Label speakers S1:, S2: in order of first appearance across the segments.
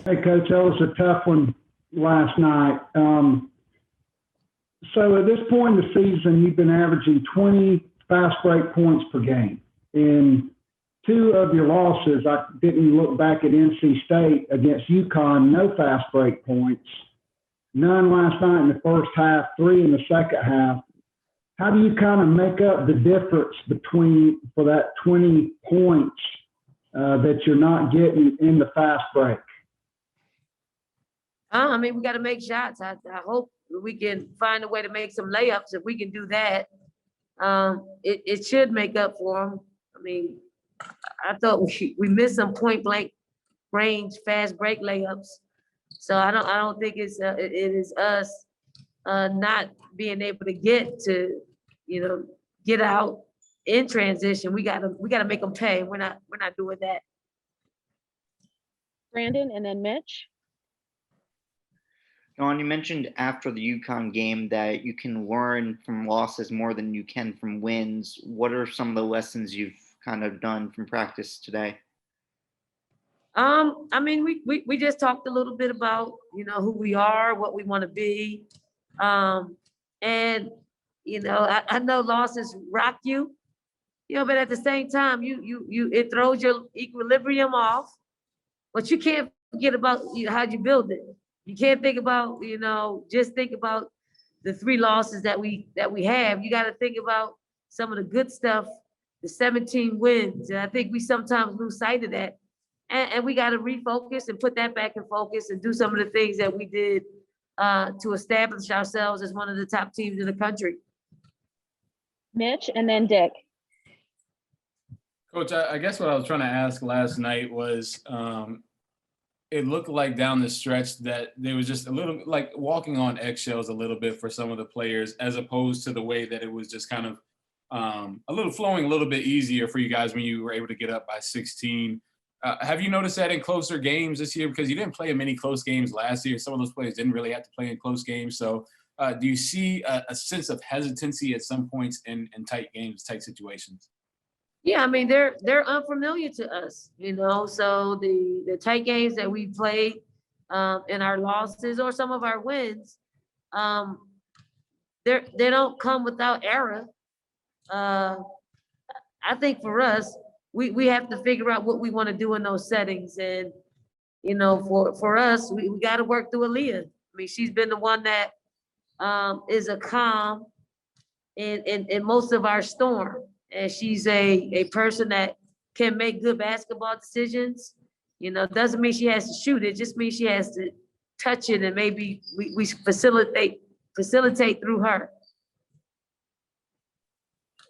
S1: Hey, Coach, that was a tough one last night. So at this point in the season, you've been averaging 20 fast break points per game. In two of your losses, I didn't look back at NC State against UConn, no fast break points, none last night in the first half, 3 in the second half. How do you kind of make up the difference between for that 20 points that you're not getting in the fast break?
S2: I mean, we got to make shots. I hope we can find a way to make some layups. If we can do that, it should make up for them. I mean, I thought we missed some point blank range fast break layups. So I don't think it is us not being able to get to, get out in transition. We gotta make them pay. We're not doing that.
S3: Brandon and then Mitch.
S4: Dawn, you mentioned after the UConn game that you can learn from losses more than you can from wins. What are some of the lessons you've kind of done from practice today?
S2: I mean, we just talked a little bit about, who we are, what we want to be. And, I know losses rock you, but at the same time, it throws your equilibrium off, but you can't forget about how you build it. You can't think about, just think about the 3 losses that we have. You got to think about some of the good stuff, the 17 wins. And I think we sometimes lose sight of that. And we got to refocus and put that back in focus and do some of the things that we did to establish ourselves as one of the top teams in the country.
S3: Mitch and then Dick.
S5: Coach, I guess what I was trying to ask last night was, it looked like down the stretch that there was just a little like walking on eggshells a little bit for some of the players, as opposed to the way that it was just kind of flowing a little bit easier for you guys when you were able to get up by 16. Have you noticed that in closer games this year? Because you didn't play many close games last year. Some of those players didn't really have to play in close games. So do you see a sense of hesitancy at some points in tight games, tight situations?
S2: Yeah, I mean, they're unfamiliar to us, so the tight games that we played in our losses or some of our wins, they don't come without error. I think for us, we have to figure out what we want to do in those settings. And, for us, we got to work through Aaliyah. I mean, she's been the one that is a calm in most of our storm. And she's a person that can make good basketball decisions. Doesn't mean she has to shoot it, just means she has to touch it, and maybe we facilitate through her.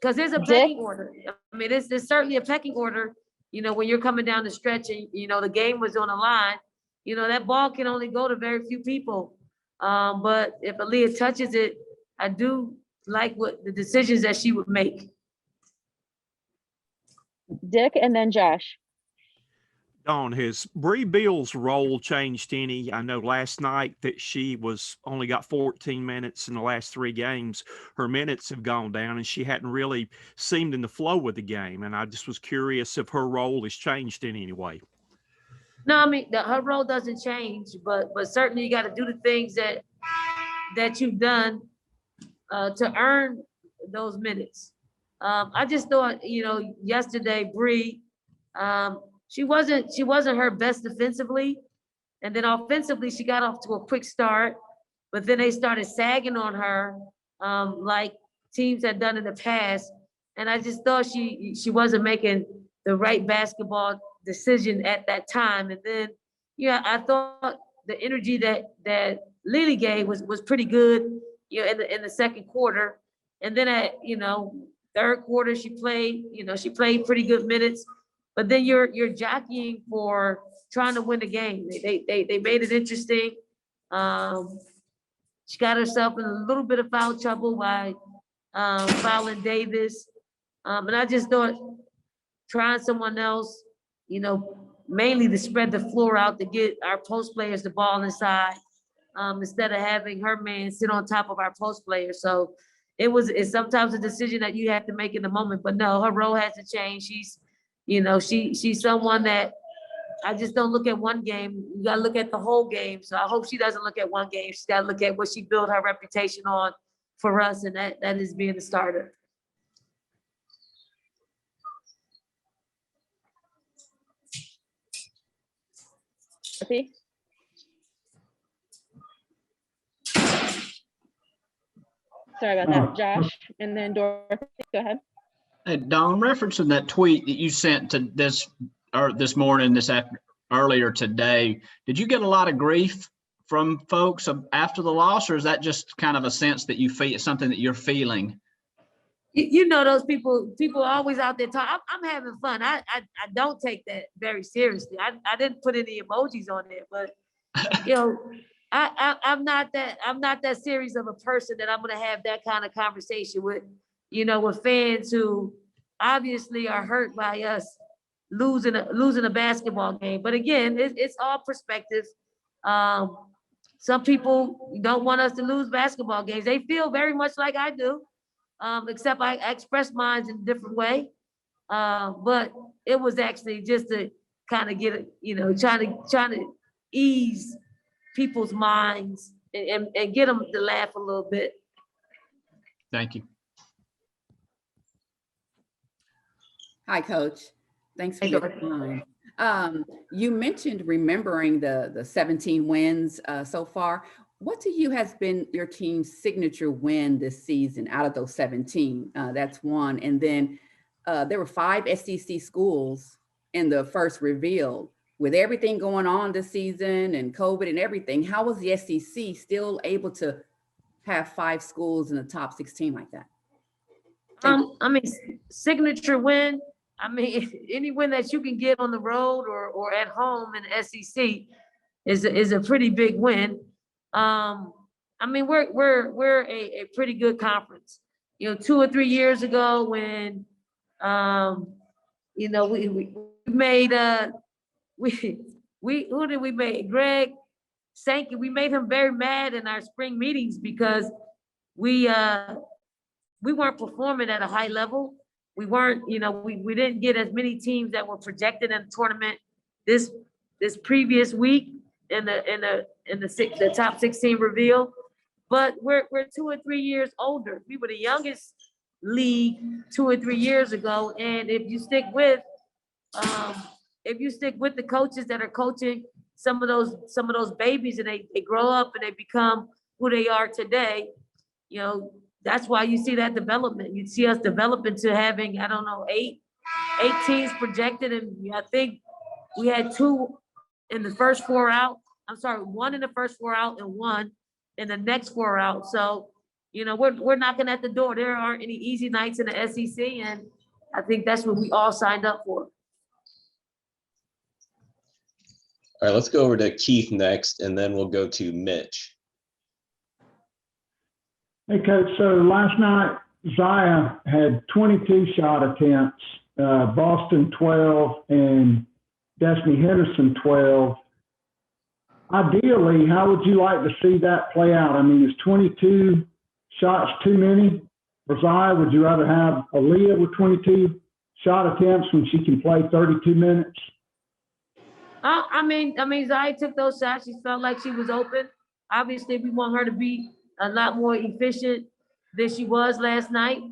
S2: Because there's a pecking order. I mean, there's certainly a pecking order, when you're coming down the stretch and, the game was on the line, that ball can only go to very few people. But if Aaliyah touches it, I do like what the decisions that she would make.
S3: Dick and then Josh.
S6: Dawn, has Bree Bill's role changed any? I know last night that she only got 14 minutes in the last 3 games. Her minutes have gone down and she hadn't really seemed in the flow with the game. And I just was curious if her role has changed in any way.
S2: No, I mean, her role doesn't change, but certainly you got to do the things that you've done to earn those minutes. I just thought, yesterday, Bree, she wasn't her best defensively. And then offensively, she got off to a quick start, but then they started sagging on her like teams had done in the past. And I just thought she wasn't making the right basketball decision at that time. And then, I thought the energy that Lily gave was pretty good, in the second quarter. And then at, third quarter, she played pretty good minutes, but then you're jockeying for trying to win the game. They made it interesting. She got herself in a little bit of foul trouble by fouling Davis. And I just thought trying someone else, mainly to spread the floor out to get our post players the ball inside, instead of having her man sit on top of our post players. So it's sometimes a decision that you have to make in the moment, but no, her role hasn't changed. She's, she's someone that I just don't look at one game. You gotta look at the whole game. So I hope she doesn't look at one game. She's gotta look at what she built her reputation on for us, and that is being the starter.
S3: Dorothy? Sorry about that, Josh, and then Dorothy, go ahead.
S7: Hey, Don, referencing that tweet that you sent to this morning, earlier today, did you get a lot of grief from folks after the loss, or is that just kind of a sense that you feel, something that you're feeling?
S2: You know, those people are always out there talking. I'm having fun. I don't take that very seriously. I didn't put any emojis on there, but you know, I'm not that serious of a person that I'm gonna have that kind of conversation with, you know, with fans who obviously are hurt by us losing a basketball game. But again, it's all perspective. Some people don't want us to lose basketball games. They feel very much like I do, except I express mine in a different way. But it was actually just to kind of get it, you know, trying to ease people's minds and get them to laugh a little bit.
S7: Thank you.
S8: Hi, Coach. Thanks for
S2: Hey,
S8: your
S2: Dorothy.
S8: time. You mentioned remembering the 17 wins so far. What to you has been your team's signature win this season out of those 17? That's one. And then there were 5 SEC schools in the first reveal. With everything going on this season and COVID and everything, how was the SEC still able to have 5 schools in the top 16 like that?
S2: I mean, signature win. I mean, any win that you can get on the road or at home in the SEC is a pretty big win. I mean, we're a pretty good conference. You know, 2 or 3 years ago when you know, we made who did we make? Greg Sankey. We made him very mad in our spring meetings because we weren't performing at a high level. We weren't, you know, we didn't get as many teams that were projected in the tournament this previous week in the top 16 reveal. But we're 2 or 3 years older. We were the youngest league 2 or 3 years ago, and if you stick with the coaches that are coaching some of those babies and they grow up and they become who they are today, you know, that's why you see that development. You see us develop into having, I don't know, eight teams projected, and I think we had 2 in the first 4 out. I'm sorry, 1 in the first 4 out and 1 in the next 4 out. So, you know, we're knocking at the door. There aren't any easy nights in the SEC, and I think that's what we all signed up for.
S9: All right, let's go over to Keith next, and then we'll go to Mitch.
S1: Hey, Coach. So last night, Zaya had 22 shot attempts, Boston 12, and Destiny Henderson 12. Ideally, how would you like to see that play out? I mean, is 22 shots too many for Zaya? Would you rather have Aaliyah with 22 shot attempts when she can play 32 minutes?
S2: I mean, Zaya took those shots. She felt like she was open. Obviously, we want her to be a lot more efficient than she was last night.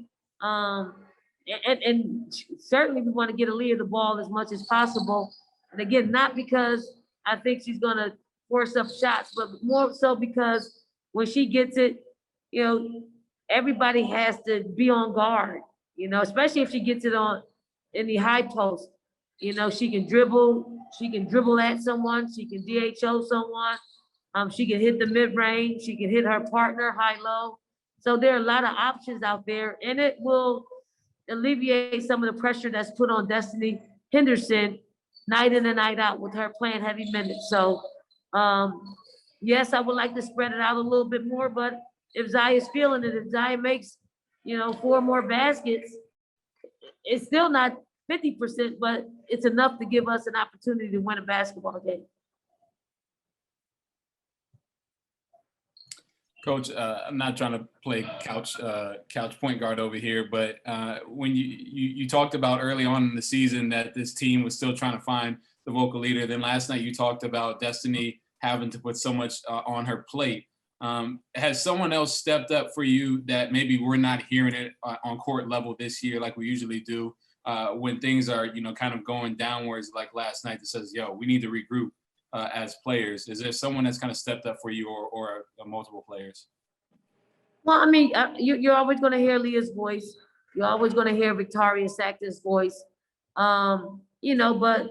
S2: And certainly we want to get Aaliyah the ball as much as possible. And again, not because I think she's going to force up shots, but more so because when she gets it, you know, everybody has to be on guard, you know, especially if she gets it in the high post. You know, she can dribble at someone, she can DHO someone, she can hit the mid-range, she can hit her partner high-low. So there are a lot of options out there, and it will alleviate some of the pressure that's put on Destiny Henderson night in and night out with her playing heavy minutes. So yes, I would like to spread it out a little bit more, but if Zaya's feeling it, if Zaya makes, you know, 4 more baskets, it's still not 50%, but it's enough to give us an opportunity to win a basketball game.
S5: Coach, I'm not trying to play couch point guard over here, but when you talked about early on in the season that this team was still trying to find the vocal leader. Then last night you talked about Destiny having to put so much on her plate. Has someone else stepped up for you that maybe we're not hearing it on court level this year like we usually do when things are, kind of going downwards like last night that says, yo, we need to regroup as players? Is there someone that's kind of stepped up for you or multiple players?
S2: Well, I mean, you're always going to hear Leah's voice. You're always going to hear Victoria Sactor's voice. But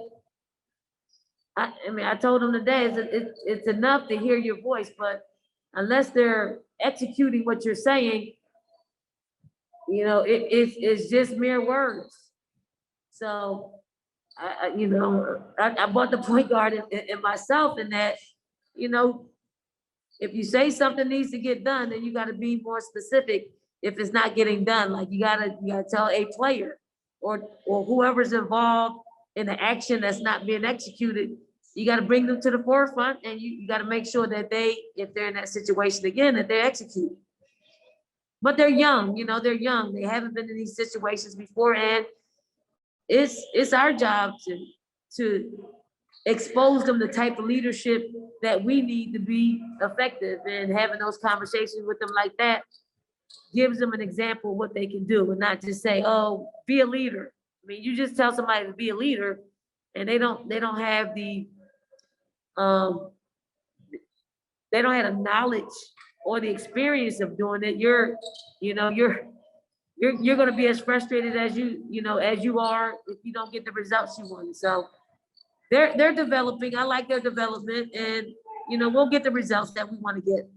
S2: I told them today, it's enough to hear your voice, but unless they're executing what you're saying, it's just mere words. So, I bought the point guard in myself in that, if you say something needs to get done, then you got to be more specific. If it's not getting done, like you gotta tell a player or whoever's involved in the action that's not being executed, you got to bring them to the forefront, and you got to make sure that if they're in that situation again, that they're executed. But they're young, they're young. They haven't been in these situations before, and it's our job to expose them the type of leadership that we need to be effective, and having those conversations with them like that gives them an example of what they can do, and not just say, oh, be a leader. I mean, you just tell somebody to be a leader and they don't have the they don't have the knowledge or the experience of doing it. You're going to be as frustrated as you are if you don't get the results you want. So they're developing. I like their development, and we'll get the results that we want to get.